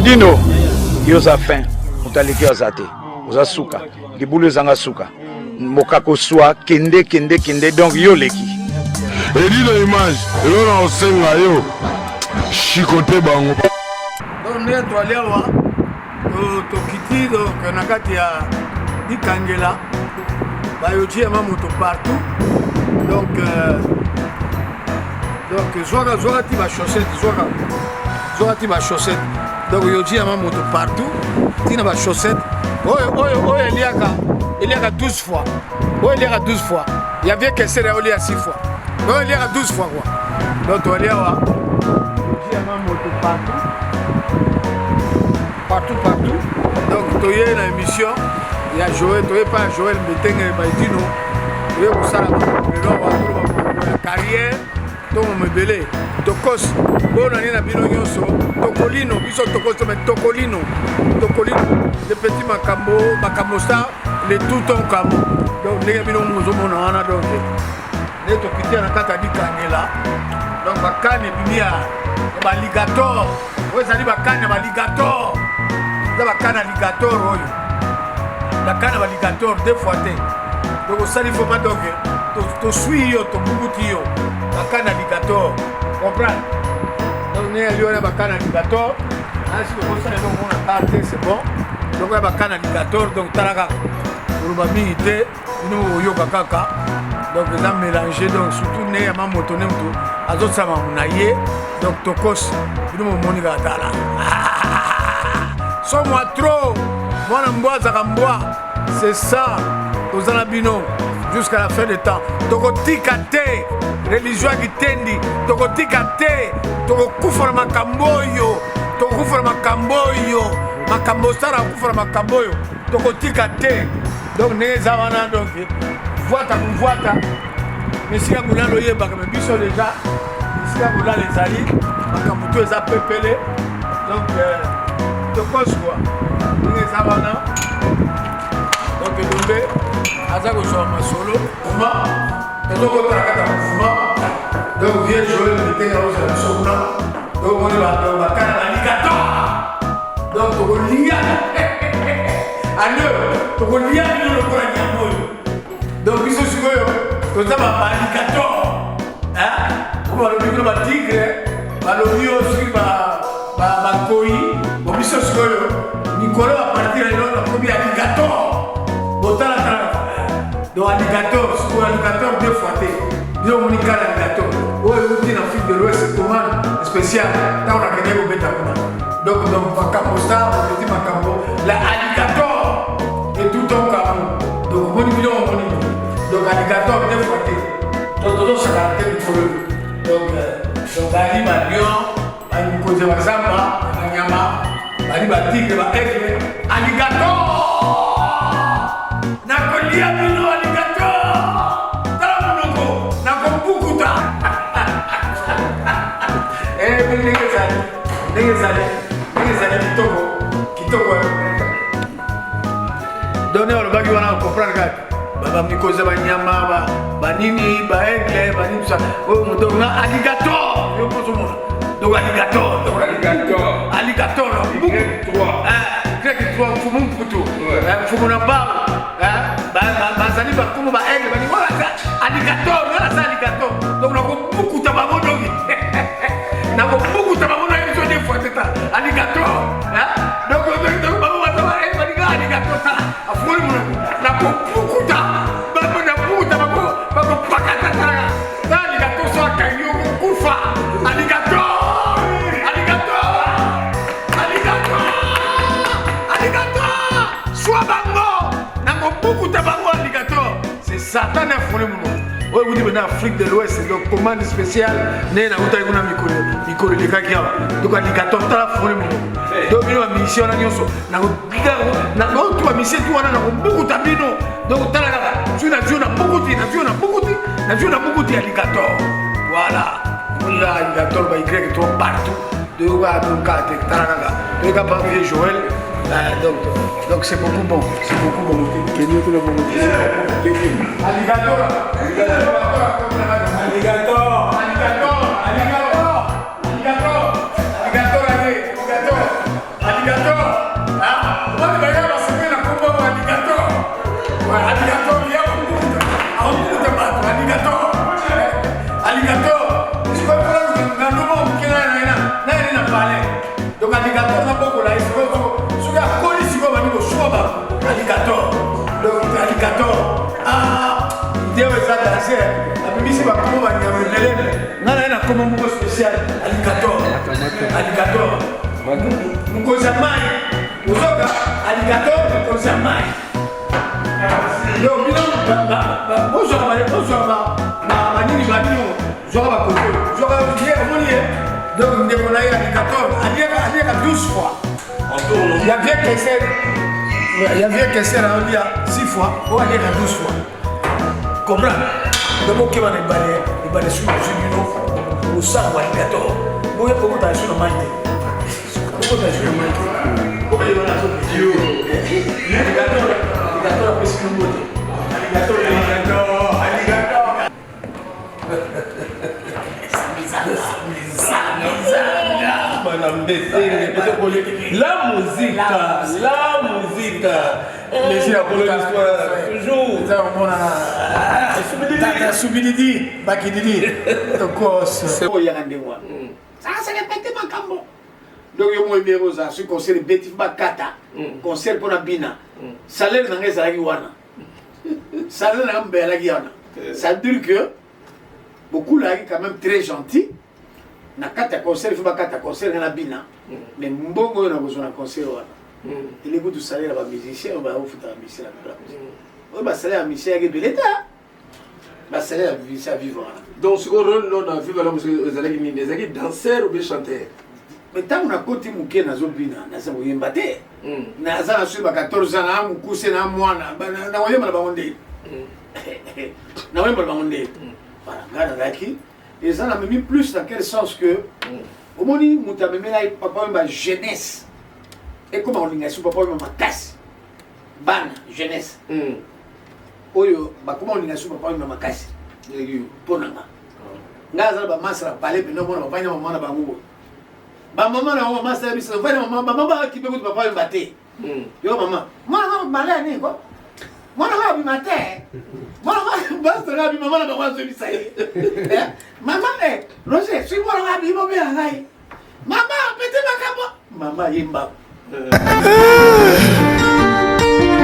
Dino, yoza fin, mutaliki azate, oza suka, libulu zanga suka, mokako soa, kende, donc yo leki. Et dit l'image, et on enseigne à yo, chicoté bango. Donc nous sommes allés à Tokiti, donc nakati ya Dikangela, bayoji ya mamoto partout, donc Zouara ti ba chaussette, Zouara ti ba chaussette, donc yoji ya mamoto partout, tina ba chaussette, oyo eliaka 12 fois, oyo eliaka 12 fois, il y avait que c'est là olia 6 fois, donc eliaka 12 fois quoi, donc tu allais à yoji ya mamoto partout, donc tu es dans l'émission, il y a Joël, tu n'es pas Joël, mais tu es Baïdino, tu es pour ça la carrière, tu es belé, Tokos, bon année na bino nyonso, Tokolino, biso Tokos mais Tokolino, le petit Makambo star, le tout ton Kambo, donc les bino mozomo na ana donc, les Tokiti na kata di Kangela, donc bakane bimia, baligator, ouais ça dit bakane baligator. La canne alligator, la canne alligator, deux fois. Donc ça, il ne faut pas donc tu suis, tu bougoutio, la canne alligator, comprends? Donc nous avons la canne alligator, si vous savez on a parté, c'est bon. Donc la canne alligator, donc talaga, pour ma milité, nous yoga kaka, donc nous avons mélangé, donc surtout nous avons motoné tout, à d'autres ça m'a monaillé, donc tokos, nous avons moniga tala. Sois-moi trop, moi c'est ça, aux Anabino, jusqu'à la fin du temps. Tokoti kate, religion qui tendi, tokoti kate, toko kufra makamboyo, toko kufra makamboyo, makambo sara kufra makamboyo, tokoti kate. Donc ne zavana donc, voita, mais si vous l'avez loyer, mais biso déjà, si vous l'avez les alliés, makambo tout les a pepelé, donc. De quoi soit les savants donc Dombe Azako soit ma solo Ouma et donc on a donc vieux Joël était là où c'est Souna donc on va faire l'alligator donc on lia alors on lia le premier donc ils sont sur eux ça va alligator hein on va le micro tigre va le vieux aussi va koi biso sikoyo Nicolas a partir de là comme alligator botala donc alligator c'est alligator deux fois yo monika alligator oh il en Afrique de l'Ouest commande spécial tant on a gagné au bêta donc Makambo star petit Makambo la alligator et tout ton Kambo donc moni donc alligator deux fois donc tout ça la tête du problème donc Ali Malion Ali Koze Mazamba Nyama Ali Batigre ba aigle alligator na kolia bino alligator tala monoko na kombukuta ningezali kitoko donner le bagi wana comprendre gars baba mikoze ba nyama ba nini ba aigle ba nini ça oh mon donc na alligator yo poso mon donc alligator Grec 3 fumun putu fumuna ba bazali ba kuma ba aigle ba ni wala alligator wala ça alligator donc na ko beaucoup tabango donc na ko beaucoup tabango na ils sont des fois tata alligator donc ba ba ba alligator ta afuri mun na ko beaucoup ta ba na beaucoup tabango ba ko pakata ta alligator so kanyo kufa alligator c'est Satan a fourni mon nom. Oui, vous dites en Afrique de l'Ouest, c'est donc commande spéciale. Né na uta ikuna mikolo de kakia. Donc alligator ta fourni mon nom. Donc bino mission na nyonso. Na tu vas mission tu wana na beaucoup tabino. Donc tala tu na beaucoup de alligator. Voilà. Voilà alligator ba Y trop partout. De wa donc kate tala. De ka pas vieux Joël. Donc c'est beaucoup bon, Kenny tout le monde. Alligator. déplacé. Ici, on va un combo spécial. Alligator. Alligator, il y a bien qu'essai, on dit 6 fois, on va dire 12 fois. Comprends? Donc, on va aller sur le au sang ou alligator. Vous voyez comment tu as sur le maïté. Pourquoi tu as sur le maïté? Pourquoi tu as sur le maïté? Alligator, après c'est une beauté. Alligator. La musique. Laissez la l'histoire. Toujours. Subididi, Bakididi. Of course. C'est quoi, Yandewa? Ça, c'est répété, ma cambo. Donc, il y a mon numéro, ça, ce concert de Bétif Bakata, concert pour la Bina. Salaire dans les Araguana. Salaire dans les Araguana. Ça veut dire que beaucoup là, quand même très gentil. Na kata concert, il faut pas kata concert dans la Bina. Mais mbongo na besoin d'un concert. Il est goût du salaire à la musicien, on va foutre la musicien. On va salaire à musicien avec l'État. On va salaire à musicien vivant. Donc, ce qu'on rôle dans la vie, vous allez danser ou bien chanter. Mais tant qu'on a côté mouké na zobina, na sa moyen baté. Na za na sur 14 ans, na mukuse na mwana, na woyé mala bangonde. Na woyé mala bangonde. Voilà, ngana daki. Et ça n'a mis plus dans quel sens que au moment où tu as mis là, papa ma jeunesse. Et comment on dit ça, papa ma casse. Ban, jeunesse. Oyo, comment on dit ça, papa ma casse. Pour nanga. Ngaza ba masra palais, mais non, on va pas y avoir maman na bango. Ba maman na maman ça bisa, va maman ba qui peut papa me battre. Yo maman, moi na malé ni quoi. Moi na ba bi matin. Moi na ba ça bi maman na ba ça bisa. Maman Roger, suis moi na bi mo be ngai. Maman, petit makabo. Maman yimba.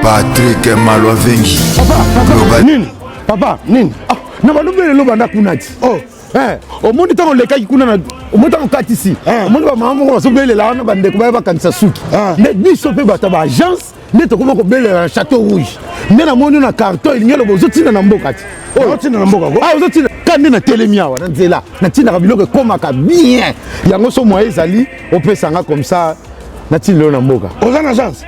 Patrick Malwavengi. Papa, nini? Papa, nini? Ah, na balobele lo banda kunati. Oh, au monde tant on le kai kuna na au monde tant katisi. Au monde ba maman ko so bele la na bande ko ba kanisa suki. Mais biso pe bata ba agence, ne to ko ko bele na Château Rouge. Mais na moni na carton il ngelo bozo tina na mboka ti. Oh, tina na mboka ko. Ah, ozo tina kandi na telemiawa na nzela. Na tina ka biloko komaka bien. Yango so moye ezali, on peut sanga comme ça. Na tina na mboka. Oza na agence.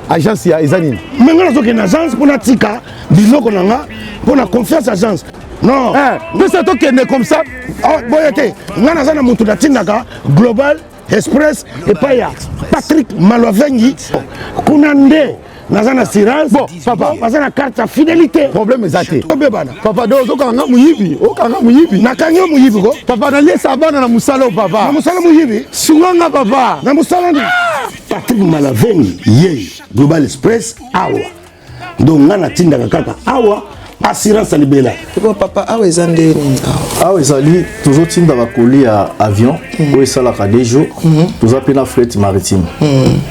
Agence ya ezanini. Mais ngana zo ke na agence pour na tika biloko nanga pour na confiance agence. Non, mais ça toque comme ça. Oh, boyete, ngana zana mutu na tindaka Global Express et paya Patrick Malwavengi kunande nazana assurance. Bon, papa, nazana carte fidélité. Problème ezate. Papa do zo kanga muyibi, o kanga muyibi. Na kanga muyibi ko. Papa na lesa bana na musalo papa. Na musalo muyibi. Sunganga papa. Na musalo ni. Patrick Malwavengi ye Global Express awa. Donc ngana tindaka kaka awa. Assurance libéla. Papa, ah ouais, Zandé. Ah ouais, Zali, toujours tinda va coller à avion. Oui, ça là, des jours. Toujours appelé la fret maritime.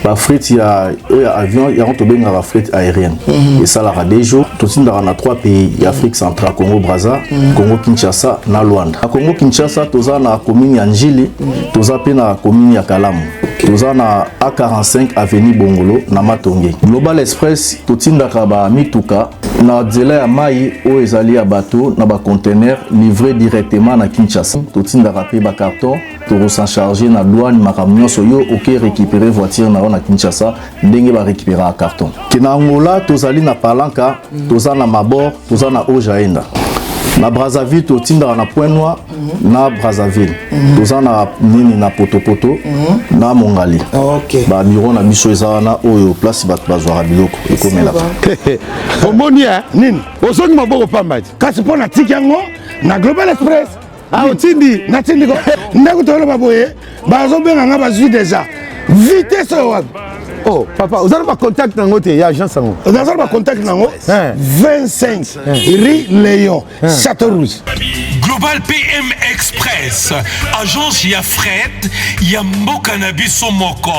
La fret, il y a avion, il y a un tombé la fret aérienne. Et ça là, des jours. Tout tinda on a 3 pays. Il y a Afrique centrale, Congo Brazza, Congo Kinshasa, na Luanda. À Congo Kinshasa, toujours na commune ya Njili, toujours appelé na commune ya Kalamu. Toujours na A45 avenue Bongolo, na Matonge. Global Express, tout tinda kaba mituka, na délai à Maï. Où ils allaient à bateau, dans un conteneur livré directement à Kinshasa. Tout le monde a payé un carton, tout le monde chargé dans la douane, ma camion soyo, ok récupérer voiture à Kinshasa, dengue va récupérer un carton. Qui na Angola, tous allés na Palanca, tous allés na Mabor, tous allés na Ojaenda. Na Brazzaville, tout le monde na Point Noir, na Brazzaville. Tous allés na Nini na Potopoto, na Mongali. Ok. Ba miro na biso ezana oyo place ba bazwa biloko ekomela. Omoni nini? Ozongi maboko pamba. Kasi pona tikango na Global Express. Ah otindi, na tindi ko. Ndako tolo baboye, bazo benga nga bazwi déjà. Vitesse wa. Oh, papa, vous avez pas contact dans votre agence sango. Vous avez pas contact dans 25 rue Léon, Château Rouge. Global PM Express, agence ya fret, ya mboka na biso moko.